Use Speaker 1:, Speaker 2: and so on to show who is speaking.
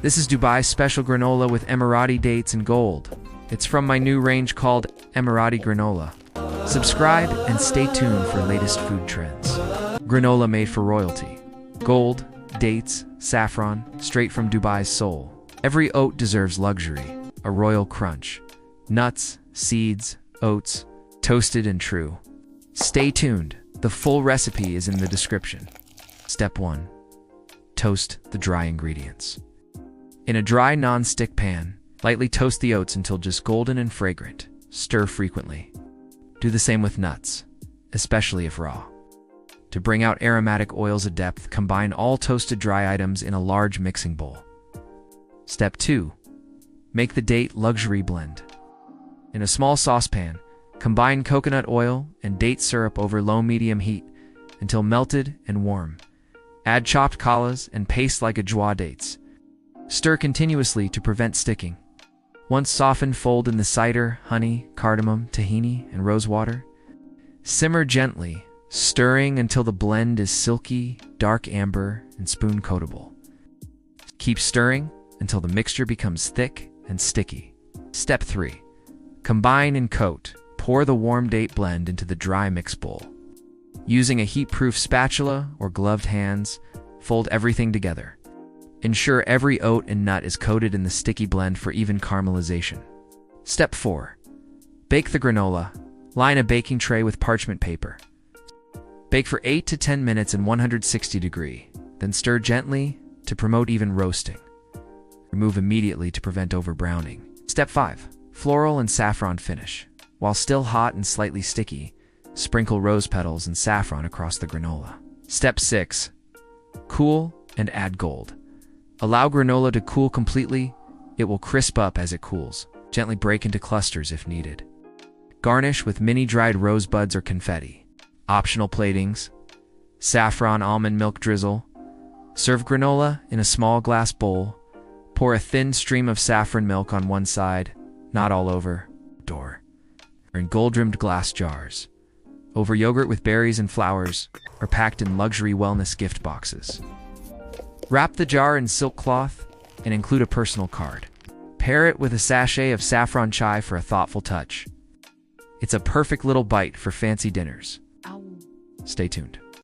Speaker 1: This is Dubai's special granola with Emirati dates and gold. It's from my new range called Emirati Granola. Subscribe and stay tuned for latest food trends. Granola made for royalty. Gold, dates, saffron, straight from Dubai's soul. Every oat deserves luxury, a royal crunch. Nuts, seeds, oats, toasted and true. Stay tuned. The full recipe is in the description. Step 1. Toast the dry ingredients. In a dry non-stick pan, lightly toast the oats until just golden and fragrant. Stir frequently. Do the same with nuts, especially if raw. To bring out aromatic oils of depth, combine all toasted dry items in a large mixing bowl. Step 2. Make the date luxury blend. In a small saucepan, combine coconut oil and date syrup over low-medium heat until melted and warm. Add chopped Khalas and paste like Ajwa dates. Stir continuously to prevent sticking. Once softened, fold in the sidr, honey, cardamom, tahini, and rosewater. Simmer gently, stirring until the blend is silky, dark amber, and spoon-coatable. Keep stirring until the mixture becomes thick and sticky. Step 3. Combine and coat. Pour the warm date blend into the dry mix bowl. Using a heat-proof spatula or gloved hands, fold everything together. Ensure every oat and nut is coated in the sticky blend for even caramelization. Step 4. Bake the granola. Line a baking tray with parchment paper. Bake for 8 to 10 minutes in 160 degrees, then stir gently to promote even roasting. Remove immediately to prevent overbrowning. Step 5. Floral and saffron finish. While still hot and slightly sticky, sprinkle rose petals and saffron across the granola. Step 6. Cool and add gold. Allow granola to cool completely. It will crisp up as it cools. Gently break into clusters if needed. Garnish with mini dried rosebuds or confetti. Optional platings. Saffron almond milk drizzle. Serve granola in a small glass bowl. Pour a thin stream of saffron milk on one side, not all over, or in gold-rimmed glass jars. Over yogurt with berries and flowers, or packed in luxury wellness gift boxes. Wrap the jar in silk cloth and include a personal card. Pair it with a sachet of saffron chai for a thoughtful touch. It's a perfect little bite for fancy dinners. Stay tuned.